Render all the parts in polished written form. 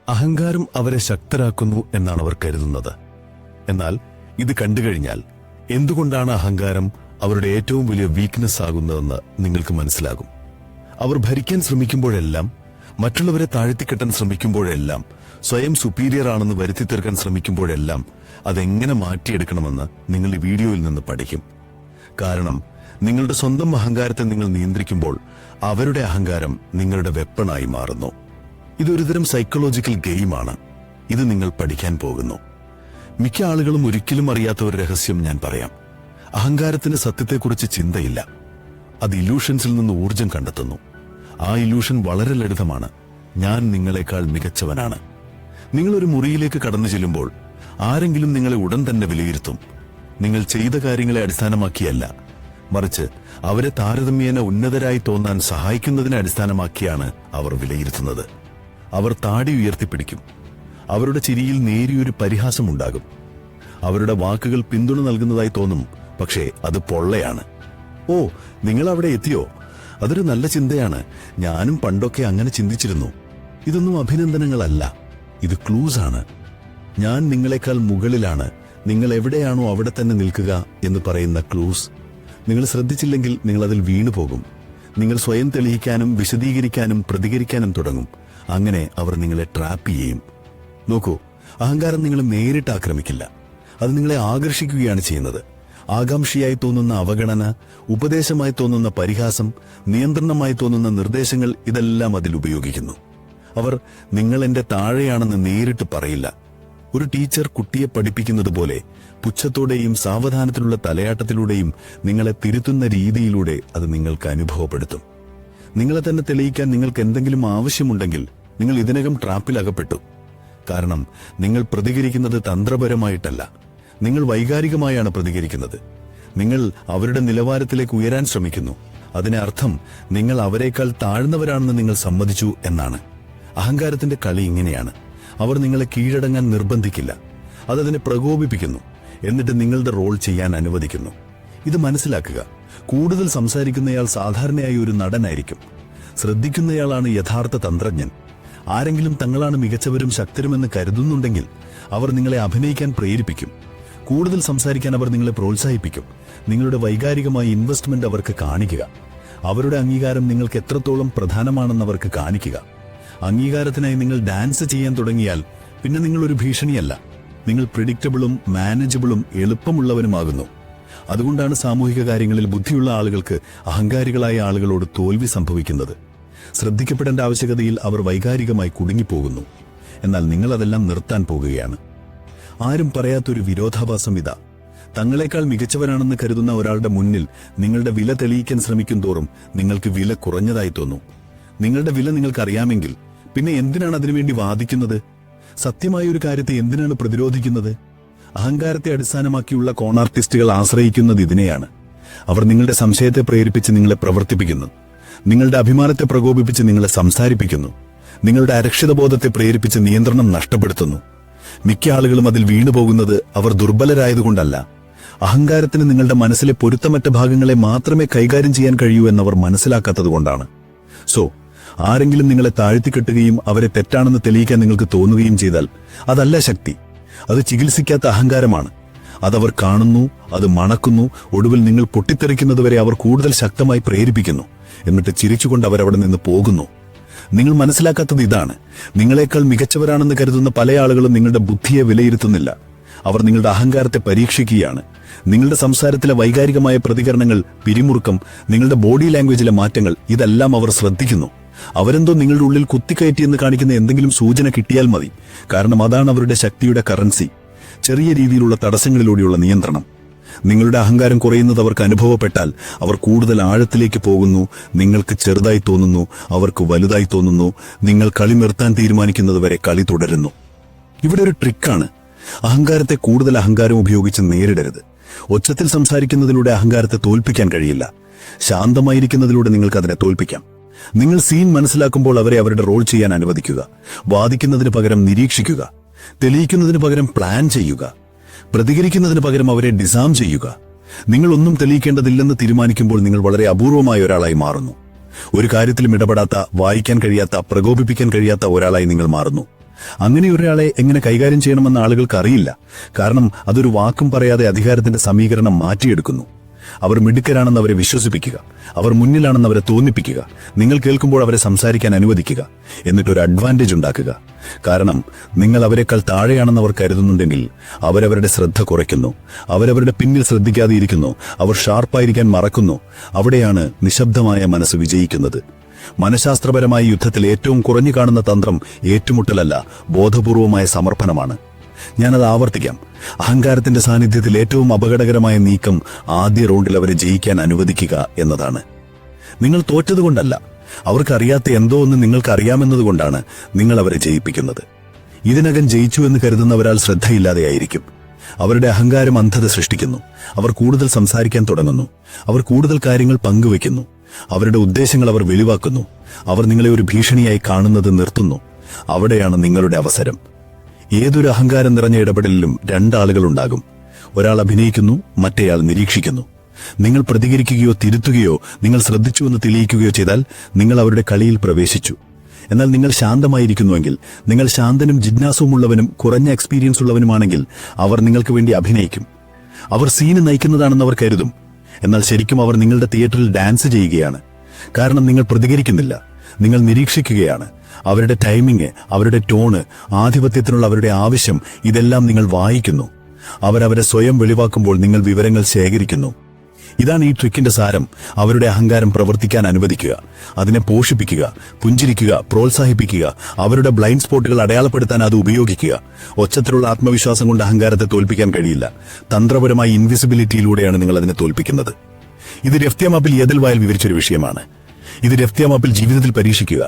അഹങ്കാരം അവരെ ശക്തരാക്കുന്നു എന്നാണ് അവർ കരുതുന്നത്. എന്നാൽ ഇത് കണ്ടുകഴിഞ്ഞാൽ എന്തുകൊണ്ടാണ് അഹങ്കാരം അവരുടെ ഏറ്റവും വലിയ വീക്ക്നെസ് ആകുന്നതെന്ന് നിങ്ങൾക്ക് മനസ്സിലാകും. അവർ ഭരിക്കാൻ ശ്രമിക്കുമ്പോഴെല്ലാം, മറ്റുള്ളവരെ താഴ്ത്തിക്കെട്ടാൻ ശ്രമിക്കുമ്പോഴെല്ലാം, സ്വയം സുപ്പീരിയർ ആണെന്ന് വരുത്തി തീർക്കാൻ ശ്രമിക്കുമ്പോഴെല്ലാം അതെങ്ങനെ മാറ്റിയെടുക്കണമെന്ന് നിങ്ങൾ ഈ വീഡിയോയിൽ നിന്ന് പഠിക്കും. കാരണം നിങ്ങളുടെ സ്വന്തം അഹങ്കാരത്തെ നിങ്ങൾ നിയന്ത്രിക്കുമ്പോൾ അവരുടെ അഹങ്കാരം നിങ്ങളുടെ വെപ്പണായി മാറുന്നു. ഇതൊരുതരം സൈക്കോളജിക്കൽ ഗെയിമാണ്. ഇത് നിങ്ങൾ പഠിക്കാൻ പോകുന്നു. മിക്ക ആളുകളും ഒരിക്കലും അറിയാത്ത ഒരു രഹസ്യം ഞാൻ പറയാം. അഹങ്കാരത്തിന് സത്യത്തെക്കുറിച്ച് ചിന്തയില്ല. അത് ഇല്യൂഷൻസിൽ നിന്ന് ഊർജം കണ്ടെത്തുന്നു. ആ ഇല്യൂഷൻ വളരെ ലളിതമാണ്. ഞാൻ നിങ്ങളെക്കാൾ മികച്ചവനാണ്. നിങ്ങളൊരു മുറിയിലേക്ക് കടന്നു ചെല്ലുമ്പോൾ ആരെങ്കിലും നിങ്ങളെ ഉടൻ തന്നെ വിലയിരുത്തും. നിങ്ങൾ ചെയ്ത കാര്യങ്ങളെ അടിസ്ഥാനമാക്കിയല്ല, മറിച്ച് അവരെ താരതമ്യേന ഉന്നതരായി തോന്നാൻ സഹായിക്കുന്നതിനെ അടിസ്ഥാനമാക്കിയാണ് അവർ വിലയിരുത്തുന്നത്. അവർ താടി ഉയർത്തിപ്പിടിക്കും. അവരുടെ ചിരിയിൽ നേരിയൊരു പരിഹാസമുണ്ടാകും. അവരുടെ വാക്കുകൾ പിന്തുണ നൽകുന്നതായി തോന്നും, പക്ഷേ അത് പൊള്ളയാണ്. ഓ, നിങ്ങൾ അവിടെ എത്തിയോ? അതൊരു നല്ല ചിന്തയാണ്. ഞാനും പണ്ടൊക്കെ അങ്ങനെ ചിന്തിച്ചിരുന്നു. ഇതൊന്നും അഭിനന്ദനങ്ങളല്ല, ഇത് ക്ലൂസ് ആണ്. ഞാൻ നിങ്ങളെക്കാൾ മുകളിലാണ്, നിങ്ങൾ എവിടെയാണോ അവിടെ തന്നെ നിൽക്കുക എന്ന് പറയുന്ന ക്ലൂസ്. നിങ്ങൾ ശ്രദ്ധിച്ചില്ലെങ്കിൽ നിങ്ങൾ അതിൽ വീണുപോകും. നിങ്ങൾ സ്വയം തെളിയിക്കാനും വിശദീകരിക്കാനും പ്രതികരിക്കാനും തുടങ്ങും. അങ്ങനെ അവർ നിങ്ങളെ ട്രാപ്പ് ചെയ്യും. നോക്കൂ, അഹങ്കാരം നിങ്ങളെ നേരിട്ട് ആക്രമിക്കില്ല. അത് നിങ്ങളെ ആകർഷിക്കുകയാണ് ചെയ്യുന്നത്. ആകാംക്ഷയായി തോന്നുന്ന അവഗണന, ഉപദേശമായി തോന്നുന്ന പരിഹാസം, നിയന്ത്രണമായി തോന്നുന്ന നിർദ്ദേശങ്ങൾ, ഇതെല്ലാം അതിൽ ഉപയോഗിക്കുന്നു. അവർ നിങ്ങൾ എന്റെ താഴെയാണെന്ന് നേരിട്ട് പറയില്ല. ഒരു ടീച്ചർ കുട്ടിയെ പഠിപ്പിക്കുന്നത് പോലെ പുച്ഛത്തോടെയും സാവധാനത്തിലുള്ള തലയാട്ടത്തിലൂടെയും നിങ്ങളെ തിരുത്തുന്ന രീതിയിലൂടെ അത് നിങ്ങൾക്ക് അനുഭവപ്പെടുത്തും. നിങ്ങളെ തന്നെ തെളിയിക്കാൻ നിങ്ങൾക്ക് എന്തെങ്കിലും ആവശ്യമുണ്ടെങ്കിൽ നിങ്ങൾ ഇതിനകം ട്രാപ്പിലകപ്പെട്ടു. കാരണം നിങ്ങൾ പ്രതികരിക്കുന്നത് തന്ത്രപരമായിട്ടല്ല, നിങ്ങൾ വൈകാരികമായാണ് പ്രതികരിക്കുന്നത്. നിങ്ങൾ അവരുടെ നിലവാരത്തിലേക്ക് ഉയരാൻ ശ്രമിക്കുന്നു. അതിനെ അർത്ഥം നിങ്ങൾ അവരെക്കാൾ താഴ്ന്നവരാണെന്ന് നിങ്ങൾ സമ്മതിച്ചു എന്നാണ്. അഹങ്കാരത്തിന്റെ കളി ഇങ്ങനെയാണ്. അവർ നിങ്ങളെ കീഴടങ്ങാൻ നിർബന്ധിക്കില്ല, അതതിനെ പ്രകോപിപ്പിക്കുന്നു, എന്നിട്ട് നിങ്ങളുടെ റോൾ ചെയ്യാൻ അനുവദിക്കുന്നു. ഇത് മനസ്സിലാക്കുക. കൂടുതൽ സംസാരിക്കുന്നയാൾ സാധാരണയായി ഒരു നടനായിരിക്കും. ശ്രദ്ധിക്കുന്നയാളാണ് യഥാർത്ഥ തന്ത്രജ്ഞൻ. ആരെങ്കിലും തങ്ങളാണ് മികച്ചവരും ശക്തരുമെന്ന് കരുതുന്നുണ്ടെങ്കിൽ അവർ നിങ്ങളെ അഭിനയിക്കാൻ പ്രേരിപ്പിക്കും. കൂടുതൽ സംസാരിക്കാൻ അവർ നിങ്ങളെ പ്രോത്സാഹിപ്പിക്കും. നിങ്ങളുടെ വൈകാരികമായ ഇൻവെസ്റ്റ്മെന്റ് അവർക്ക് കാണിക്കുക. അവരുടെ അംഗീകാരം നിങ്ങൾക്ക് എത്രത്തോളം പ്രധാനമാണെന്ന് അവർക്ക് കാണിക്കുക. അംഗീകാരത്തിനായി നിങ്ങൾ ഡാൻസ് ചെയ്യാൻ തുടങ്ങിയാൽ പിന്നെ നിങ്ങളൊരു ഭീഷണിയല്ല. നിങ്ങൾ പ്രിഡിക്റ്റബിളും മാനേജബിളും എളുപ്പമുള്ളവരുമാകുന്നു. അതുകൊണ്ടാണ് സാമൂഹിക കാര്യങ്ങളിൽ ബുദ്ധിയുള്ള ആളുകൾക്ക് അഹങ്കാരികളായ ആളുകളോട് തോൽവി സംഭവിക്കുന്നത്. ശ്രദ്ധിക്കപ്പെടേണ്ട ആവശ്യകതയിൽ അവർ വൈകാരികമായി കുടുങ്ങിപ്പോകുന്നു. എന്നാൽ നിങ്ങളതെല്ലാം നിർത്താൻ പോകുകയാണ്. ആരും പറയാത്തൊരു വിരോധാഭാസം ഇതാ. തങ്ങളെക്കാൾ മികച്ചവരാണെന്ന് കരുതുന്ന ഒരാളുടെ മുന്നിൽ നിങ്ങളുടെ വില തെളിയിക്കാൻ ശ്രമിക്കും തോറും നിങ്ങൾക്ക് വില കുറഞ്ഞതായി തോന്നും. നിങ്ങളുടെ വില നിങ്ങൾക്കറിയാമെങ്കിൽ പിന്നെ എന്തിനാണ് അതിനുവേണ്ടി വാദിക്കുന്നത്? സത്യമായ ഒരു കാര്യത്തെ എന്തിനാണ് പ്രതിരോധിക്കുന്നത്? അഹങ്കാരത്തെ അടിസ്ഥാനമാക്കിയുള്ള കോണാർട്ടിസ്റ്റുകൾ ആശ്രയിക്കുന്നത് ഇതിനെയാണ്. അവർ നിങ്ങളുടെ സംശയത്തെ പ്രേരിപ്പിച്ച് നിങ്ങളെ പ്രവർത്തിപ്പിക്കുന്നു. നിങ്ങളുടെ അഭിമാനത്തെ പ്രകോപിപ്പിച്ച് നിങ്ങളെ സംസാരിപ്പിക്കുന്നു. നിങ്ങളുടെ അരക്ഷിതബോധത്തെ പ്രേരിപ്പിച്ച് നിയന്ത്രണം നഷ്ടപ്പെടുത്തുന്നു. മിക്ക ആളുകളും അതിൽ വീണുപോകുന്നത് അവർ ദുർബലരായതുകൊണ്ടല്ല. അഹങ്കാരത്തിന് നിങ്ങളുടെ മനസ്സിലെ പൊരുത്തമറ്റ ഭാഗങ്ങളെ മാത്രമേ കൈകാര്യം ചെയ്യാൻ കഴിയൂ എന്നവർ മനസ്സിലാക്കാത്തതുകൊണ്ടാണ്. സോ ആരെങ്കിലും നിങ്ങളെ താഴ്ത്തിക്കെട്ടുകയും അവരെ തെറ്റാണെന്ന് തെളിയിക്കാൻ നിങ്ങൾക്ക് തോന്നുകയും ചെയ്താൽ അതല്ല ശക്തി, അത് ചികിത്സിക്കാത്ത അഹങ്കാരമാണ്. അതവർ കാണുന്നു, അത് മണക്കുന്നു. ഒടുവിൽ നിങ്ങൾ പൊട്ടിത്തെറിക്കുന്നതുവരെ അവർ കൂടുതൽ ശക്തമായി പ്രേരിപ്പിക്കുന്നു. എന്നിട്ട് ചിരിച്ചുകൊണ്ട് അവരവിടെ നിന്ന് പോകുന്നു. നിങ്ങൾ മനസ്സിലാക്കാത്തത് ഇതാണ്. നിങ്ങളെക്കാൾ മികച്ചവരാണെന്ന് കരുതുന്ന പല ആളുകളും നിങ്ങളുടെ ബുദ്ധിയെ വിലയിരുത്തുന്നില്ല. അവർ നിങ്ങളുടെ അഹങ്കാരത്തെ പരീക്ഷിക്കുകയാണ്. നിങ്ങളുടെ സംസാരത്തിലെ വൈകാരികമായ പ്രതികരണങ്ങൾ, പിരിമുറുക്കം, നിങ്ങളുടെ ബോഡി ലാംഗ്വേജിലെ മാറ്റങ്ങൾ, ഇതെല്ലാം അവർ ശ്രദ്ധിക്കുന്നു. അവരെന്തോ നിങ്ങളുടെ ഉള്ളിൽ കുത്തിക്കയറ്റിയെന്ന് കാണിക്കുന്ന എന്തെങ്കിലും സൂചന കിട്ടിയാൽ മതി. കാരണം അതാണ് അവരുടെ ശക്തിയുടെ കറൻസി. ചെറിയ രീതിയിലുള്ള തടസ്സങ്ങളിലൂടെയുള്ള നിയന്ത്രണം. നിങ്ങളുടെ അഹങ്കാരം കുറയുന്നത് അവർക്ക് അനുഭവപ്പെട്ടാൽ അവർ കൂടുതൽ ആഴത്തിലേക്ക് പോകുന്നു. നിങ്ങൾക്ക് ചെറുതായി തോന്നുന്നു, അവർക്ക് വലുതായി തോന്നുന്നു. നിങ്ങൾ കളി നിർത്താൻ തീരുമാനിക്കുന്നതുവരെ കളി തുടരുന്നു. ഇവിടെ ഒരു ട്രിക്കാണ്. അഹങ്കാരത്തെ കൂടുതൽ അഹങ്കാരം ഉപയോഗിച്ച് നേരിടരുത്. ഒച്ചത്തിൽ സംസാരിക്കുന്നതിലൂടെ അഹങ്കാരത്തെ തോൽപ്പിക്കാൻ കഴിയില്ല. ശാന്തമായിരിക്കുന്നതിലൂടെ നിങ്ങൾക്ക് അതിനെ തോൽപ്പിക്കാം. നിങ്ങൾ സീൻ മനസ്സിലാക്കുമ്പോൾ അവരെ അവരുടെ റോൾ ചെയ്യാൻ അനുവദിക്കുക. വാദിക്കുന്നതിന് പകരം നിരീക്ഷിക്കുക. തെളിയിക്കുന്നതിന് പകരം പ്ലാൻ ചെയ്യുക. പ്രതികരിക്കുന്നതിന് പകരം അവരെ ഡിസാം ചെയ്യുക. നിങ്ങളൊന്നും തെളിയിക്കേണ്ടതില്ലെന്ന് തീരുമാനിക്കുമ്പോൾ നിങ്ങൾ വളരെ അപൂർവമായ ഒരാളായി മാറുന്നു. ഒരു കാര്യത്തിലും ഇടപെടാത്ത, വായിക്കാൻ കഴിയാത്ത, പ്രകോപിപ്പിക്കാൻ കഴിയാത്ത ഒരാളായി നിങ്ങൾ മാറുന്നു. അങ്ങനെ ഒരാളെ എങ്ങനെ കൈകാര്യം ചെയ്യണമെന്ന് ആളുകൾക്ക് അറിയില്ല. കാരണം അതൊരു വാക്കും പറയാതെ അധികാരത്തിന്റെ സമീകരണം മാറ്റിയെടുക്കുന്നു. അവർ മിടുക്കരാണെന്ന് അവരെ വിശ്വസിപ്പിക്കുക, അവർ മുന്നിലാണെന്ന് അവരെ തോന്നിപ്പിക്കുക, നിങ്ങൾ കേൾക്കുമ്പോൾ അവരെ സംസാരിക്കാൻ അനുവദിക്കുക, എന്നിട്ടൊരു അഡ്വാൻറ്റേജ് ഉണ്ടാക്കുക. കാരണം നിങ്ങൾ അവരെക്കാൾ താഴെയാണെന്ന് അവർ കരുതുന്നുണ്ടെങ്കിൽ അവരവരുടെ ശ്രദ്ധ കുറയ്ക്കുന്നു, അവരവരുടെ പിന്നിൽ ശ്രദ്ധിക്കാതെ ഇരിക്കുന്നു, അവർ ഷാർപ്പായിരിക്കാൻ മറക്കുന്നു. അവിടെയാണ് നിശബ്ദമായ മനസ്സ് വിജയിക്കുന്നത്. മനഃശാസ്ത്രപരമായ യുദ്ധത്തിൽ ഏറ്റവും കുറഞ്ഞു കാണുന്ന തന്ത്രം ഏറ്റുമുട്ടലല്ല, ബോധപൂർവമായ സമർപ്പണമാണ്. ഞാനത് ആവർത്തിക്കാം. അഹങ്കാരത്തിന്റെ സാന്നിധ്യത്തിൽ ഏറ്റവും അപകടകരമായ നീക്കം ആദ്യ റൗണ്ടിൽ അവരെ ജയിക്കാൻ അനുവദിക്കുക എന്നതാണ്. നിങ്ങൾ തോറ്റതുകൊണ്ടല്ല, അവർക്കറിയാത്ത എന്തോ ഒന്ന് നിങ്ങൾക്ക് അറിയാമെന്നതുകൊണ്ടാണ് നിങ്ങൾ അവരെ ജയിപ്പിക്കുന്നത്. ഇതിനകം ജയിച്ചു എന്ന് കരുതുന്ന ഒരാൾ ശ്രദ്ധയില്ലാതെയായിരിക്കും. അവരുടെ അഹങ്കാരം അന്ധത സൃഷ്ടിക്കുന്നു. അവർ കൂടുതൽ സംസാരിക്കാൻ തുടങ്ങുന്നു, അവർ കൂടുതൽ കാര്യങ്ങൾ പങ്കുവെക്കുന്നു, അവരുടെ ഉദ്ദേശങ്ങൾ അവർ വെളിവാക്കുന്നു, അവർ നിങ്ങളെ ഒരു ഭീഷണിയായി കാണുന്നത് നിർത്തുന്നു. അവിടെയാണ് നിങ്ങളുടെ അവസരം. ഏതൊരു അഹങ്കാരം നിറഞ്ഞ ഇടപെടലിലും രണ്ടാളുകളുണ്ടാകും. ഒരാൾ അഭിനയിക്കുന്നു, മറ്റേയാൾ നിരീക്ഷിക്കുന്നു. നിങ്ങൾ പ്രതികരിക്കുകയോ തിരുത്തുകയോ നിങ്ങൾ ശ്രദ്ധിച്ചുവെന്ന് തെളിയിക്കുകയോ ചെയ്താൽ നിങ്ങൾ അവരുടെ കളിയിൽ പ്രവേശിച്ചു. എന്നാൽ നിങ്ങൾ ശാന്തമായിരിക്കുന്നുവെങ്കിൽ, നിങ്ങൾ ശാന്തനും ജിജ്ഞാസവുമുള്ളവനും കുറഞ്ഞ എക്സ്പീരിയൻസ് ഉള്ളവനുമാണെങ്കിൽ അവർ നിങ്ങൾക്ക് വേണ്ടി അഭിനയിക്കും. അവർ സീന് നയിക്കുന്നതാണെന്ന് അവർ കരുതും. എന്നാൽ ശരിക്കും അവർ നിങ്ങളുടെ തിയേറ്ററിൽ ഡാൻസ് ചെയ്യുകയാണ്. കാരണം നിങ്ങൾ പ്രതികരിക്കുന്നില്ല, നിങ്ങൾ നിരീക്ഷിക്കുകയാണ്. അവരുടെ ടൈമിങ്, അവരുടെ ടോണ്, ആധിപത്യത്തിനുള്ള അവരുടെ ആവശ്യം, ഇതെല്ലാം നിങ്ങൾ വായിക്കുന്നു. അവരവരെ സ്വയം വെളിവാക്കുമ്പോൾ നിങ്ങൾ വിവരങ്ങൾ ശേഖരിക്കുന്നു. ഇതാണ് ഈ ട്രിക്കിന്റെ സാരം. അവരുടെ അഹങ്കാരം പ്രവർത്തിക്കാൻ അനുവദിക്കുക, അതിനെ പോഷിപ്പിക്കുക, പുഞ്ചിരിക്കുക, പ്രോത്സാഹിപ്പിക്കുക, അവരുടെ ബ്ലൈൻഡ് സ്പോട്ടുകൾ അടയാളപ്പെടുത്താൻ അത് ഉപയോഗിക്കുക. ഒച്ചത്തിലുള്ള ആത്മവിശ്വാസം കൊണ്ട് അഹങ്കാരത്തെ തോൽപ്പിക്കാൻ കഴിയില്ല. തന്ത്രപരമായ ഇൻവിസിബിലിറ്റിയിലൂടെയാണ് നിങ്ങൾ അതിനെ തോൽപ്പിക്കുന്നത്. ഇത് രഫ്ത്യാമാപ്പിൽ യദൽവായിൽ വിവരിച്ചൊരു വിഷയമാണ്. ഇത് രഫ്ത്യാമാപ്പിൽ ജീവിതത്തിൽ പരീക്ഷിക്കുക.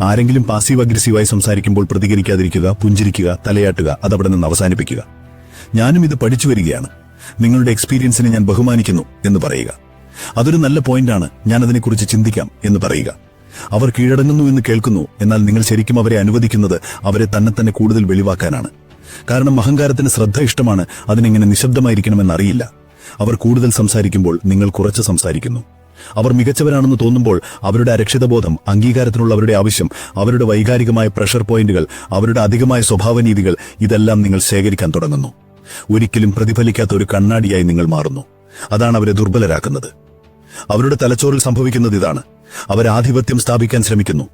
ആരെങ്കിലും പാസീവ് അഗ്രസീവായി സംസാരിക്കുമ്പോൾ പ്രതികരിക്കാതിരിക്കുക, പുഞ്ചിരിക്കുക, തലയാട്ടുക, അതവിടെ നിന്ന് അവസാനിപ്പിക്കുക. ഞാനും ഇത് പഠിച്ചു വരികയാണ്, നിങ്ങളുടെ എക്സ്പീരിയൻസിനെ ഞാൻ ബഹുമാനിക്കുന്നു എന്ന് പറയുക. അതൊരു നല്ല പോയിന്റാണ്, ഞാൻ അതിനെക്കുറിച്ച് ചിന്തിക്കാം എന്ന് പറയുക. അവർ കീഴടങ്ങുന്നു എന്ന് കേൾക്കുന്നു, എന്നാൽ നിങ്ങൾ ശരിക്കും അവരെ അനുവദിക്കുന്നത് അവരെ തന്നെ കൂടുതൽ വെളിവാക്കാനാണ്. കാരണം അഹങ്കാരത്തിന് ശ്രദ്ധ ഇഷ്ടമാണ്, അതിനെങ്ങനെ നിശബ്ദമായിരിക്കണമെന്നറിയില്ല. അവർ കൂടുതൽ സംസാരിക്കുമ്പോൾ നിങ്ങൾ കുറച്ച് സംസാരിക്കുന്നു. അവർ മികച്ചവരാണെന്ന് തോന്നുമ്പോൾ അവരുടെ അരക്ഷിതബോധം, അംഗീകാരത്തിനുള്ള അവരുടെ ആവശ്യം, അവരുടെ വൈകാരികമായ പ്രഷർ പോയിന്റുകൾ, അവരുടെ അധികമായ സ്വഭാവനീതികൾ, ഇതെല്ലാം നിങ്ങൾ ശേഖരിക്കാൻ തുടങ്ങുന്നു. ഒരിക്കലും പ്രതിഫലിക്കാത്ത ഒരു കണ്ണാടിയായി നിങ്ങൾ മാറുന്നു. അതാണ് അവരെ ദുർബലരാക്കുന്നത്. അവരുടെ തലച്ചോറിൽ സംഭവിക്കുന്നത് ഇതാണ്. അവർ ആധിപത്യം സ്ഥാപിക്കാൻ ശ്രമിക്കുന്നു.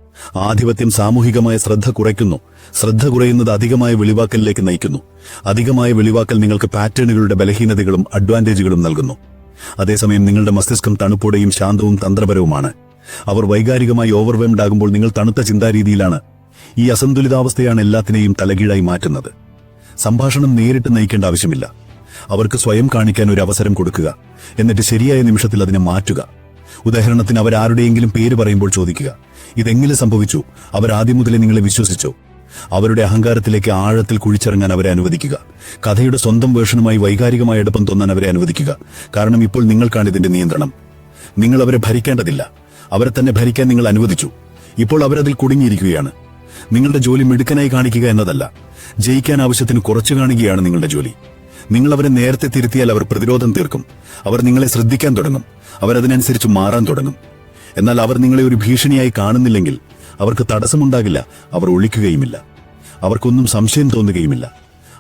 ആധിപത്യം സാമൂഹികമായ ശ്രദ്ധ കുറയ്ക്കുന്നു. ശ്രദ്ധ കുറയുന്നത് അധികമായ വെളിവാക്കലിലേക്ക് നയിക്കുന്നു. അധികമായ വെളിവാക്കൽ നിങ്ങൾക്ക് പാറ്റേണുകളുടെ ബലഹീനതകളും അഡ്വാൻറ്റേജുകളും നൽകുന്നു. അതേസമയം നിങ്ങളുടെ മസ്തിഷ്കം തണുപ്പോടെയും ശാന്തവും തന്ത്രപരവുമാണ്. അവർ വൈകാരികമായി ഓവർവെംഡ് ആകുമ്പോൾ നിങ്ങൾ തണുത്ത ചിന്താരീതിയിലാണ്. ഈ അസന്തുലിതാവസ്ഥയാണ് എല്ലാത്തിനെയും തലകീഴായി മാറ്റുന്നത്. സംഭാഷണം നേരിട്ട് നയിക്കേണ്ട ആവശ്യമില്ല. അവർക്ക് സ്വയം കാണിക്കാൻ ഒരു അവസരം കൊടുക്കുക, എന്നിട്ട് ശരിയായ നിമിഷത്തിൽ അതിനെ മാറ്റുക. ഉദാഹരണത്തിന്, അവരാരുടെയെങ്കിലും പേര് പറയുമ്പോൾ ചോദിക്കുക, ഇതെങ്ങനെ സംഭവിച്ചു? അവരാദ്യം മുതലേ നിങ്ങളെ വിശ്വസിച്ചോ? അവരുടെ അഹങ്കാരത്തിലേക്ക് ആഴത്തിൽ കുഴിച്ചിറങ്ങാൻ അവരെ അനുവദിക്കുക. കഥയുടെ സ്വന്തം വേർഷനുമായി വൈകാരികമായ അടുപ്പം തോന്നാൻ അവരെ അനുവദിക്കുക. കാരണം ഇപ്പോൾ നിങ്ങൾക്കാണ് ഇതിന്റെ നിയന്ത്രണം. നിങ്ങൾ അവരെ ഭരിക്കേണ്ടതില്ല, അവരെ തന്നെ ഭരിക്കാൻ നിങ്ങൾ അനുവദിച്ചു. ഇപ്പോൾ അവരതിൽ കുടുങ്ങിയിരിക്കുകയാണ്. നിങ്ങളുടെ ജോലി മിടുക്കനായി കാണിക്കുക എന്നതല്ല, ജയിക്കാൻ ആവശ്യത്തിന് കുറച്ചു കാണുകയാണ് നിങ്ങളുടെ ജോലി. നിങ്ങൾ അവരെ നേരത്തെ തിരുത്തിയാൽ അവർ പ്രതിരോധം തീർക്കും. അവർ നിങ്ങളെ ശ്രദ്ധിക്കാൻ തുടങ്ങും. അവരതിനനുസരിച്ച് മാറാൻ തുടങ്ങും. എന്നാൽ അവർ നിങ്ങളെ ഒരു ഭീഷണിയായി കാണുന്നില്ലെങ്കിൽ അവർക്ക് തടസ്സമുണ്ടാകില്ല. അവർ ഒളിക്കുകയുമില്ല. അവർക്കൊന്നും സംശയം തോന്നുകയുമില്ല.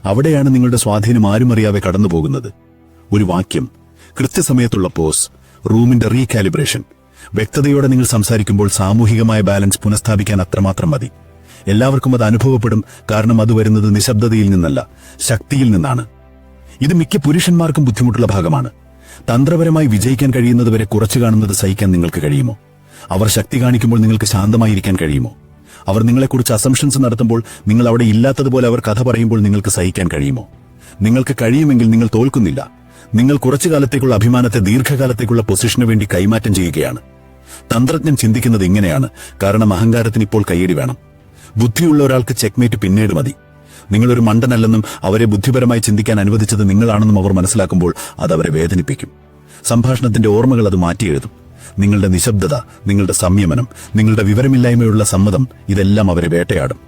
അവിടെയാണ് നിങ്ങളുടെ സ്വാധീനം ആരും അറിയാതെ കടന്നുപോകുന്നത്. ഒരു വാക്യം, കൃത്യസമയത്തുള്ള പോസ്, റൂമിന്റെ റീകാലിബ്രേഷൻ. വ്യക്തതയോടെ നിങ്ങൾ സംസാരിക്കുമ്പോൾ സാമൂഹികമായ ബാലൻസ് പുനഃസ്ഥാപിക്കാൻ അത്രമാത്രം മതി. എല്ലാവർക്കും അത് അനുഭവപ്പെടും. കാരണം അത് വരുന്നത് നിശബ്ദതയിൽ നിന്നല്ല, ശക്തിയിൽ നിന്നാണ്. ഇത് മിക്ക പുരുഷന്മാർക്കും ബുദ്ധിമുട്ടുള്ള ഭാഗമാണ്. തന്ത്രപരമായി വിജയിക്കാൻ കഴിയുന്നതുവരെ കുറച്ചു കാണുന്നത് സഹിക്കാൻ നിങ്ങൾക്ക് കഴിയുമോ? അവർ ശക്തി കാണിക്കുമ്പോൾ നിങ്ങൾക്ക് ശാന്തമായിരിക്കാൻ കഴിയുമോ? അവർ നിങ്ങളെക്കുറിച്ച് അസംഷൻസ് നടത്തുമ്പോൾ, നിങ്ങൾ അവിടെ ഇല്ലാത്തതുപോലെ അവർ കഥ പറയുമ്പോൾ നിങ്ങൾക്ക് സഹിക്കാൻ കഴിയുമോ? നിങ്ങൾക്ക് കഴിയുമെങ്കിൽ നിങ്ങൾ തോൽക്കുന്നില്ല. നിങ്ങൾ കുറച്ചു കാലത്തേക്കുള്ള അഭിമാനത്തെ ദീർഘകാലത്തേക്കുള്ള പൊസിഷന് വേണ്ടി കൈമാറ്റം ചെയ്യുകയാണ്. തന്ത്രജ്ഞൻ ചിന്തിക്കുന്നത് ഇങ്ങനെയാണ്. കാരണം അഹങ്കാരത്തിന് ഇപ്പോൾ കയ്യടി വേണം. ബുദ്ധിയുള്ള ഒരാൾക്ക് ചെക്ക്മേറ്റ് പിന്നീട് മതി. നിങ്ങളൊരു മണ്ടനല്ലെന്നും അവരെ ബുദ്ധിപരമായി ചിന്തിക്കാൻ അനുവദിച്ചത് നിങ്ങളാണെന്നും അവർ മനസ്സിലാക്കുമ്പോൾ അത് അവരെ വേദനിപ്പിക്കും. സംഭാഷണത്തിന്റെ ഓർമ്മകൾ അത് മാറ്റിയെഴുതും. നിങ്ങളുടെ നിശബ്ദത, നിങ്ങളുടെ സംയമനം, നിങ്ങളുടെ വിവരമില്ലായ്മയുള്ള സമ്മതം, ഇതെല്ലാം അവരെ വേട്ടയാടും.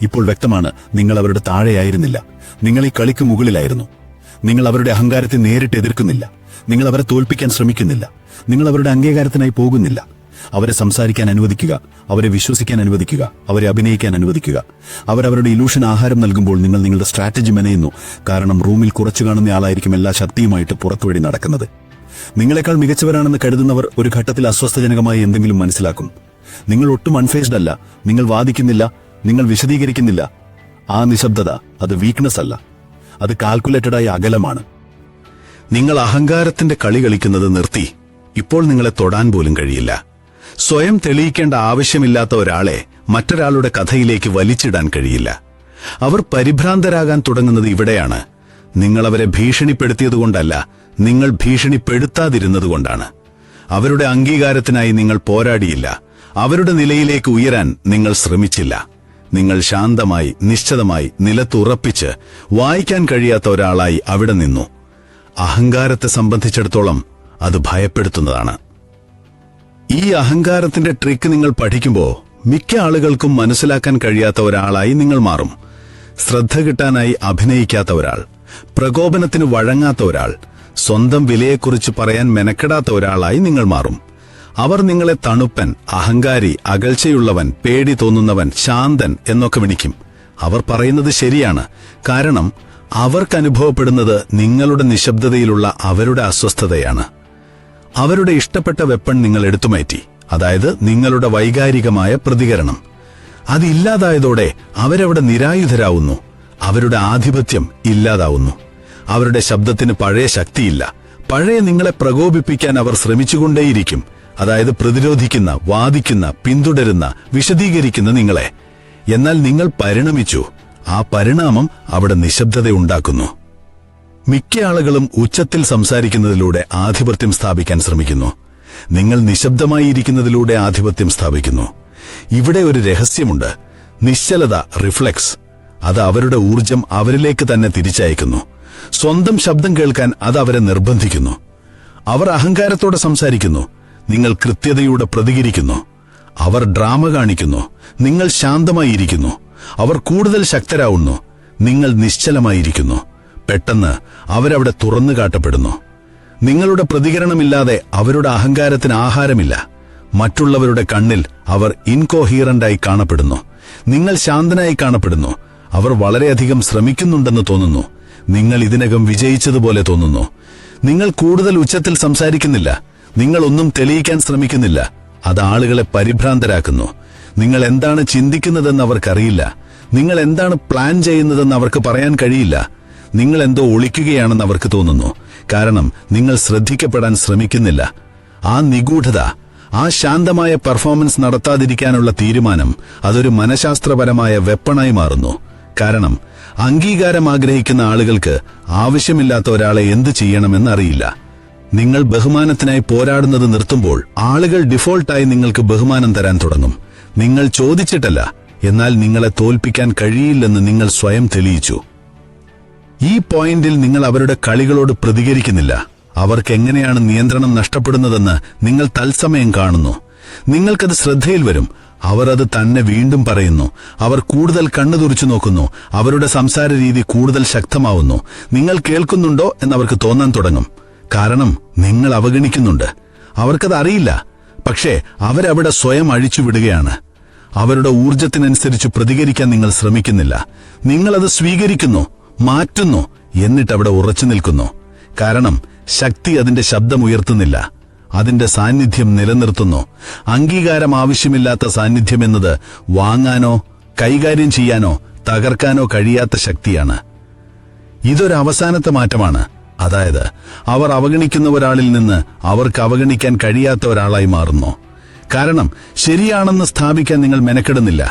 ഇപ്പോൾ വ്യക്തമാണ്, നിങ്ങൾ അവരുടെ താഴെയായിരുന്നില്ല, നിങ്ങൾ ഈ കളിക്ക് മുകളിലായിരുന്നു. നിങ്ങൾ അവരുടെ അഹങ്കാരത്തെ നേരിട്ട് എതിർക്കുന്നില്ല. നിങ്ങൾ അവരെ തോൽപ്പിക്കാൻ ശ്രമിക്കുന്നില്ല. നിങ്ങൾ അവരുടെ അംഗീകാരത്തിനായി പോകുന്നില്ല. അവരെ സംസാരിക്കാൻ അനുവദിക്കുക, അവരെ വിശ്വസിക്കാൻ അനുവദിക്കുക, അവരെ അഭിനയിക്കാൻ അനുവദിക്കുക. അവരവരുടെ ഇലൂഷൻ ആഹാരം നൽകുമ്പോൾ നിങ്ങൾ നിങ്ങളുടെ സ്ട്രാറ്റജി മെനയുന്നു. കാരണം റൂമിൽ കുറച്ചു കാണുന്ന ആളായിരിക്കും എല്ലാ ശക്തിയുമായിട്ട് പുറത്തുവഴി നടക്കുന്നത്. നിങ്ങളെക്കാൾ മികച്ചവരാണെന്ന് കരുതുന്നവർ ഒരു ഘട്ടത്തിൽ അസ്വസ്ഥജനകമായി എന്തെങ്കിലും മനസ്സിലാക്കും. നിങ്ങൾ ഒട്ടും അൺഫേസ്ഡ് അല്ല, നിങ്ങൾ വാദിക്കുന്നില്ല, നിങ്ങൾ വിശദീകരിക്കുന്നില്ല. ആ നിശബ്ദത അത് വീക്ക്നെസ് അല്ല, അത് കാൽക്കുലേറ്റഡായ അകലമാണ്. നിങ്ങൾ അഹങ്കാരത്തിന്റെ കളി കളിക്കുന്നത് നിർത്തി. ഇപ്പോൾ നിങ്ങളെ തൊടാൻ പോലും കഴിയില്ല. സ്വയം തെളിയിക്കേണ്ട ആവശ്യമില്ലാത്ത ഒരാളെ മറ്റൊരാളുടെ കഥയിലേക്ക് വലിച്ചിടാൻ കഴിയില്ല. അവർ പരിഭ്രാന്തരാകാൻ തുടങ്ങുന്നത് ഇവിടെയാണ്. നിങ്ങൾ അവരെ ഭീഷണിപ്പെടുത്തിയതുകൊണ്ടല്ല, നിങ്ങൾ ഭീഷണിപ്പെടുത്താതിരുന്നതുകൊണ്ടാണ്. അവരുടെ അംഗീകാരത്തിനായി നിങ്ങൾ പോരാടിയില്ല. അവരുടെ നിലയിലേക്ക് ഉയരാൻ നിങ്ങൾ ശ്രമിച്ചില്ല. നിങ്ങൾ ശാന്തമായി, നിശ്ചലമായി, നിലത്തുറപ്പിച്ച് വായിക്കാൻ കഴിയാത്ത ഒരാളായി അവിടെ നിന്നു. അഹങ്കാരത്തെ സംബന്ധിച്ചിടത്തോളം അത് ഭയപ്പെടുത്തുന്നതാണ്. ഈ അഹങ്കാരത്തിന്റെ ട്രിക്ക് നിങ്ങൾ പഠിക്കുമ്പോൾ മിക്ക ആളുകൾക്കും മനസ്സിലാക്കാൻ കഴിയാത്ത ഒരാളായി നിങ്ങൾ മാറും. ശ്രദ്ധ കിട്ടാനായി അഭിനയിക്കാത്ത ഒരാൾ, പ്രകോപനത്തിന് വഴങ്ങാത്ത ഒരാൾ, സ്വന്തം വിലയെക്കുറിച്ച് പറയാൻ മെനക്കെടാത്ത ഒരാളായി നിങ്ങൾ മാറും. അവർ നിങ്ങളെ തണുപ്പൻ, അഹങ്കാരി, അകൽച്ചയുള്ളവൻ, പേടി തോന്നുന്നവൻ, ശാന്തൻ എന്നൊക്കെ വിളിക്കും. അവർ പറയുന്നത് ശരിയാണ്. കാരണം അവർക്കനുഭവപ്പെടുന്നത് നിങ്ങളുടെ നിശബ്ദതയിലുള്ള അവരുടെ അസ്വസ്ഥതയാണ്. അവരുടെ ഇഷ്ടപ്പെട്ട വെപ്പൺ നിങ്ങൾ എടുത്തുമാറ്റി, അതായത് നിങ്ങളുടെ വൈകാരികമായ പ്രതികരണം. അതില്ലാതായതോടെ അവരവിടെ നിരായുധരാവുന്നു. അവരുടെ ആധിപത്യം ഇല്ലാതാവുന്നു. അവരുടെ ശബ്ദത്തിന് പഴയ ശക്തിയില്ല. പഴയ നിങ്ങളെ പ്രകോപിപ്പിക്കാൻ അവർ ശ്രമിച്ചുകൊണ്ടേയിരിക്കും. അതായത് പ്രതിരോധിക്കുന്ന, വാദിക്കുന്ന, പിന്തുടരുന്ന, വിശദീകരിക്കുന്ന നിങ്ങളെ. എന്നാൽ നിങ്ങൾ പരിണമിച്ചു. ആ പരിണാമം അവിടെ നിശബ്ദതയുണ്ടാക്കുന്നു. മിക്ക ആളുകളും ഉച്ചത്തിൽ സംസാരിക്കുന്നതിലൂടെ ആധിപത്യം സ്ഥാപിക്കാൻ ശ്രമിക്കുന്നു. നിങ്ങൾ നിശബ്ദമായിരിക്കുന്നതിലൂടെ ആധിപത്യം സ്ഥാപിക്കുന്നു. ഇവിടെ ഒരു രഹസ്യമുണ്ട്. നിശ്ചലത, റിഫ്ലെക്സ്, അത് അവരുടെ ഊർജം അവരിലേക്ക് തന്നെ തിരിച്ചയക്കുന്നു. സ്വന്തം ശബ്ദം കേൾക്കാൻ അത് അവരെ നിർബന്ധിക്കുന്നു. അവർ അഹങ്കാരത്തോടെ സംസാരിക്കുന്നു, നിങ്ങൾ കൃത്യതയോടെ പ്രതികരിക്കുന്നു. അവർ ഡ്രാമ കാണിക്കുന്നു, നിങ്ങൾ ശാന്തമായിരിക്കുന്നു. അവർ കൂടുതൽ ശക്തരാവുന്നു, നിങ്ങൾ നിശ്ചലമായിരിക്കുന്നു. പെട്ടെന്ന് അവരവിടെ തുറന്നു കാട്ടപ്പെടുന്നു. നിങ്ങളുടെ പ്രതികരണമില്ലാതെ അവരുടെ അഹങ്കാരത്തിന് ആഹാരമില്ല. മറ്റുള്ളവരുടെ കണ്ണിൽ അവർ ഇൻകോഹീറന്റായി കാണപ്പെടുന്നു. നിങ്ങൾ ശാന്തനായി കാണപ്പെടുന്നു. അവർ വളരെയധികം ശ്രമിക്കുന്നുണ്ടെന്ന് തോന്നുന്നു. നിങ്ങൾ ഇതിനകം വിജയിച്ചതുപോലെ തോന്നുന്നു. നിങ്ങൾ കൂടുതൽ ഉച്ചത്തിൽ സംസാരിക്കുന്നില്ല. നിങ്ങൾ ഒന്നും തെളിയിക്കാൻ ശ്രമിക്കുന്നില്ല. അത് ആളുകളെ പരിഭ്രാന്തരാക്കുന്നു. നിങ്ങൾ എന്താണ് ചിന്തിക്കുന്നതെന്ന് അവർക്കറിയില്ല. നിങ്ങൾ എന്താണ് പ്ലാൻ ചെയ്യുന്നതെന്ന് അവർക്ക് പറയാൻ കഴിയില്ല. നിങ്ങൾ എന്തോ ഒളിക്കുകയാണെന്ന് അവർക്ക് തോന്നുന്നു. കാരണം നിങ്ങൾ ശ്രദ്ധിക്കപ്പെടാൻ ശ്രമിക്കുന്നില്ല. ആ നിഗൂഢത, ആ ശാന്തമായ പെർഫോമൻസ് നടത്താതിരിക്കാനുള്ള തീരുമാനം, അതൊരു മനഃശാസ്ത്രപരമായ വെപ്പണായി മാറുന്നു. കാരണം അംഗീകാരം ആഗ്രഹിക്കുന്ന ആളുകൾക്ക് ആവശ്യമില്ലാത്ത ഒരാളെ എന്ത് ചെയ്യണമെന്നറിയില്ല. നിങ്ങൾ ബഹുമാനത്തിനായി പോരാടുന്നത് നിർത്തുമ്പോൾ ആളുകൾ ഡിഫോൾട്ടായി നിങ്ങൾക്ക് ബഹുമാനം തരാൻ തുടങ്ങും. നിങ്ങൾ ചോദിച്ചിട്ടല്ല, എന്നാൽ നിങ്ങളെ തോൽപ്പിക്കാൻ കഴിയില്ലെന്ന് നിങ്ങൾ സ്വയം തെളിയിച്ചു. ഈ പോയിന്റിൽ നിങ്ങൾ അവരുടെ കളികളോട് പ്രതികരിക്കുന്നില്ല. അവർക്ക് എങ്ങനെയാണ് നിയന്ത്രണം നഷ്ടപ്പെടുന്നതെന്ന് നിങ്ങൾ തത്സമയം കാണുന്നു. നിങ്ങൾക്കത് ശ്രദ്ധയിൽ വരും. അവർ അത് തന്നെ വീണ്ടും പറയുന്നു. അവർ കൂടുതൽ കണ്ണു തുറിച്ചു നോക്കുന്നു. അവരുടെ സംസാര രീതി കൂടുതൽ ശക്തമാവുന്നു. നിങ്ങൾ കേൾക്കുന്നുണ്ടോ എന്നവർക്ക് തോന്നാൻ തുടങ്ങും. കാരണം നിങ്ങൾ അവഗണിക്കുന്നുണ്ട്. അവർക്കത് അറിയില്ല. പക്ഷേ അവരവിടെ സ്വയം അഴിച്ചുവിടുകയാണ്. അവരുടെ ഊർജത്തിനനുസരിച്ച് പ്രതികരിക്കാൻ നിങ്ങൾ ശ്രമിക്കുന്നില്ല. നിങ്ങളത് സ്വീകരിക്കുന്നു, മാറ്റുന്നു, എന്നിട്ടവിടെ ഉറച്ചു നിൽക്കുന്നു. കാരണം ശക്തി അതിന്റെ ശബ്ദം ഉയർത്തുന്നില്ല, അതിന്റെ സാന്നിധ്യം നിലനിർത്തുന്നു. അംഗീകാരം ആവശ്യമില്ലാത്ത സാന്നിധ്യമെന്നത് വാങ്ങാനോ കൈകാര്യം ചെയ്യാനോ തകർക്കാനോ കഴിയാത്ത ശക്തിയാണ്. ഇതൊരു അവസാനത്തെ മാറ്റമാണ്. അതായത് അവർ അവഗണിക്കുന്ന ഒരാളിൽ നിന്ന് അവർക്ക് അവഗണിക്കാൻ കഴിയാത്ത ഒരാളായി മാറുന്നു. കാരണം ശരിയാണെന്ന് സ്ഥാപിക്കാൻ നിങ്ങൾ മെനക്കെടുന്നില്ല.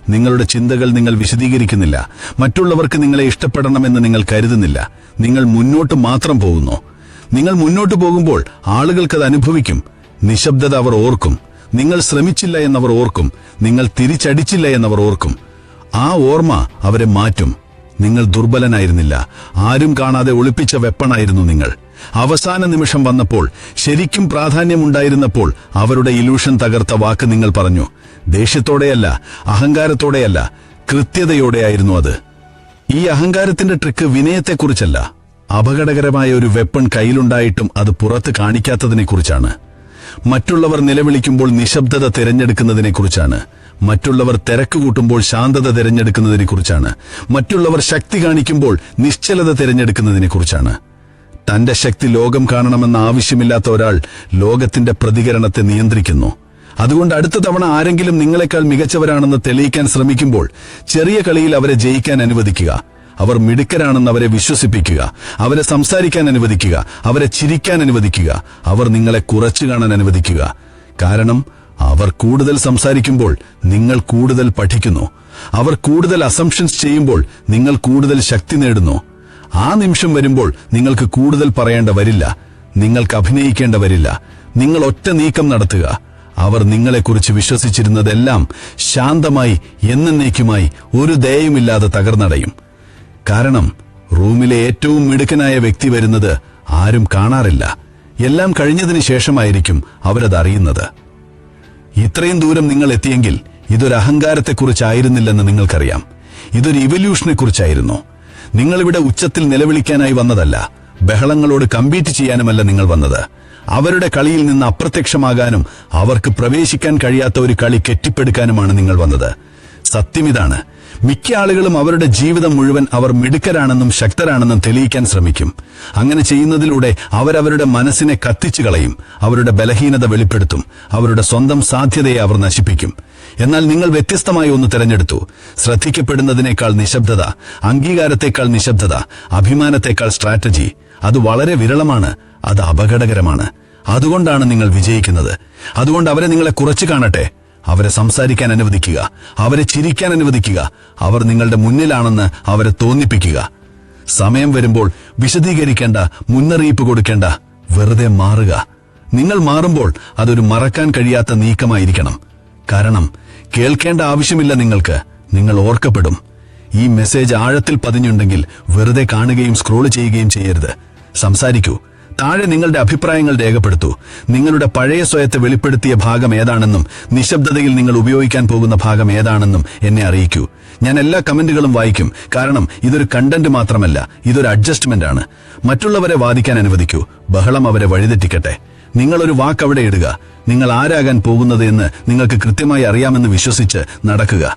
നിങ്ങളുടെ ചിന്തകൾ നിങ്ങൾ വിശദീകരിക്കുന്നില്ല. മറ്റുള്ളവർക്ക് നിങ്ങളെ ഇഷ്ടപ്പെടണമെന്ന് നിങ്ങൾ കരുതുന്നില്ല. നിങ്ങൾ മുന്നോട്ട് മാത്രം പോകുന്നു. നിങ്ങൾ മുന്നോട്ട് പോകുമ്പോൾ ആളുകൾക്കത് അനുഭവിക്കും. നിശബ്ദത അവർ ഓർക്കും. നിങ്ങൾ ശ്രമിച്ചില്ല എന്നവർ ഓർക്കും. നിങ്ങൾ തിരിച്ചടിച്ചില്ല എന്നവർ ഓർക്കും. ആ ഓർമ്മ അവരെ മാറ്റും. നിങ്ങൾ ദുർബലനായിരുന്നില്ല. ആരും കാണാതെ ഒളിപ്പിച്ച വെപ്പണായിരുന്നു നിങ്ങൾ. അവസാന നിമിഷം വന്നപ്പോൾ, ശരിക്കും പ്രാധാന്യമുണ്ടായിരുന്നപ്പോൾ അവരുടെ ഇലൂഷൻ തകർത്ത വാക്ക് നിങ്ങൾ പറഞ്ഞു. ദേഷ്യത്തോടെയല്ല, അഹങ്കാരത്തോടെയല്ല, കൃത്യതയോടെയായിരുന്നു അത്. ഈ അഹങ്കാരത്തിന്റെ ട്രിക്ക് വിനയത്തെക്കുറിച്ചല്ല, അപകടകരമായ ഒരു വെപ്പൺ കയ്യിലുണ്ടായിട്ടും അത് പുറത്ത് കാണിക്കാത്തതിനെക്കുറിച്ചാണ്. മറ്റുള്ളവർ നിലവിളിക്കുമ്പോൾ നിശബ്ദത തിരഞ്ഞെടുക്കുന്നതിനെക്കുറിച്ചാണ്. മറ്റുള്ളവർ തിരക്ക് കൂട്ടുമ്പോൾ ശാന്തത തിരഞ്ഞെടുക്കുന്നതിനെക്കുറിച്ചാണ്. മറ്റുള്ളവർ ശക്തി കാണിക്കുമ്പോൾ നിശ്ചലത തിരഞ്ഞെടുക്കുന്നതിനെക്കുറിച്ചാണ്. തന്റെ ശക്തി ലോകം കാണണമെന്ന ആവശ്യമില്ലാത്ത ഒരാൾ ലോകത്തിന്റെ പ്രതികരണത്തെ നിയന്ത്രിക്കുന്നു. അതുകൊണ്ട് അടുത്ത തവണ ആരെങ്കിലും നിങ്ങളെക്കാൾ മികച്ചവരാണെന്ന് തെളിയിക്കാൻ ശ്രമിക്കുമ്പോൾ ചെറിയ കളിയിൽ അവരെ ജയിക്കാൻ അനുവദിക്കുക. അവർ മിടുക്കരാണെന്ന് അവരെ വിശ്വസിപ്പിക്കുക. അവരെ സംസാരിക്കാൻ അനുവദിക്കുക. അവരെ ചിരിക്കാൻ അനുവദിക്കുക. അവർ നിങ്ങളെ കുറച്ചു കാണാൻ അനുവദിക്കുക. കാരണം അവർ കൂടുതൽ സംസാരിക്കുമ്പോൾ നിങ്ങൾ കൂടുതൽ പഠിക്കുന്നു. അവർ കൂടുതൽ അസംഷൻസ് ചെയ്യുമ്പോൾ നിങ്ങൾ കൂടുതൽ ശക്തി നേടുന്നു. ആ നിമിഷം വരുമ്പോൾ നിങ്ങൾക്ക് കൂടുതൽ പറയേണ്ട വരില്ല. നിങ്ങൾക്ക് അഭിനയിക്കേണ്ട വരില്ല. നിങ്ങൾ ഒറ്റ നീക്കം നടത്തുക. അവർ നിങ്ങളെക്കുറിച്ച് വിശ്വസിച്ചിരുന്നതെല്ലാം ശാന്തമായി എന്നേക്കുമായി ഒരു ദയയുമില്ലാതെ തകർന്നടയും. കാരണം റൂമിലെ ഏറ്റവും മിടുക്കനായ വ്യക്തി വരുന്നത് ആരും കാണാറില്ല. എല്ലാം കഴിഞ്ഞതിന് ശേഷമായിരിക്കും അവരതറിയുന്നത്. ഇത്രയും ദൂരം നിങ്ങൾ എത്തിയെങ്കിൽ ഇതൊരു അഹങ്കാരത്തെക്കുറിച്ചായിരുന്നില്ലെന്ന് നിങ്ങൾക്കറിയാം. ഇതൊരു ഇവല്യൂഷനെക്കുറിച്ചായിരുന്നു. നിങ്ങളിവിടെ ഉച്ചത്തിൽ നിലവിളിക്കാനായി വന്നതല്ല. ബഹളങ്ങളോട് കമ്പീറ്റ് ചെയ്യാനുമല്ല നിങ്ങൾ വന്നത്. അവരുടെ കളിയിൽ നിന്ന് അപ്രത്യക്ഷമാകാനും അവർക്ക് പ്രവേശിക്കാൻ കഴിയാത്ത ഒരു കളി കെട്ടിപ്പടുക്കാനുമാണ് നിങ്ങൾ വന്നത്. സത്യമിതാണ്, മിക്ക ആളുകളും അവരുടെ ജീവിതം മുഴുവൻ അവർ മിടുക്കരാണെന്നും ശക്തരാണെന്നും തെളിയിക്കാൻ ശ്രമിക്കും. അങ്ങനെ ചെയ്യുന്നതിലൂടെ അവരവരുടെ മനസ്സിനെ കത്തിച്ചു കളയും. അവരുടെ ബലഹീനത വെളിപ്പെടുത്തും. അവരുടെ സ്വന്തം സാധ്യതയെ അവർ നശിപ്പിക്കും. എന്നാൽ നിങ്ങൾ വ്യത്യസ്തമായി ഒന്ന് തിരഞ്ഞെടുത്തു. ശ്രദ്ധിക്കപ്പെടുന്നതിനേക്കാൾ നിശബ്ദത, അംഗീകാരത്തെക്കാൾ നിശബ്ദത, അഭിമാനത്തെക്കാൾ സ്ട്രാറ്റജി. അത് വളരെ വിരളമാണ്. അത് അപകടകരമാണ്. അതുകൊണ്ടാണ് നിങ്ങൾ വിജയിക്കുന്നത്. അതുകൊണ്ട് അവരെ നിങ്ങളെ കുറച്ചു കാണട്ടെ. അവരെ സംസാരിക്കാൻ അനുവദിക്കുക. അവരെ ചിരിക്കാൻ അനുവദിക്കുക. അവർ നിങ്ങളുടെ മുന്നിലാണെന്ന് അവരെ തോന്നിപ്പിക്കുക. സമയം വരുമ്പോൾ വിശദീകരിക്കേണ്ട, മുന്നറിയിപ്പ് കൊടുക്കേണ്ട, വെറുതെ മാറുക. നിങ്ങൾ മാറുമ്പോൾ അതൊരു മറക്കാൻ കഴിയാത്ത നീക്കമായിരിക്കണം. കാരണം കേൾക്കേണ്ട ആവശ്യമില്ല നിങ്ങൾക്ക്. നിങ്ങൾ ഓർക്കപ്പെടും. ഈ മെസ്സേജ് ആഴത്തിൽ പതിഞ്ഞുണ്ടെങ്കിൽ വെറുതെ കാണുകയും സ്ക്രോൾ ചെയ്യുകയും ചെയ്യരുത്. സംസാരിക്കൂ. താഴെ നിങ്ങളുടെ അഭിപ്രായങ്ങൾ രേഖപ്പെടുത്തൂ. നിങ്ങളുടെ പഴയ സ്വയത്തെ വെളിപ്പെടുത്തിയ ഭാഗം ഏതാണെന്നും നിശബ്ദതയിൽ നിങ്ങൾ ഉപയോഗിക്കാൻ പോകുന്ന ഭാഗം ഏതാണെന്നും എന്നെ അറിയിക്കൂ. ഞാൻ എല്ലാ കമന്റുകളും വായിക്കും. കാരണം ഇതൊരു കണ്ടന്റ് മാത്രമല്ല, ഇതൊരു അഡ്ജസ്റ്റ്മെന്റ് ആണ്. മറ്റുള്ളവരെ വാദിക്കാൻ അനുവദിക്കൂ. ബഹളം അവരെ വഴിതെറ്റിക്കട്ടെ. നിങ്ങളൊരു വാക്ക് അവിടെ ഇടുക. നിങ്ങൾ ആരാകാൻ പോകുന്നത് എന്ന് നിങ്ങൾക്ക് കൃത്യമായി അറിയാമെന്ന് വിശ്വസിച്ച് നടക്കുക.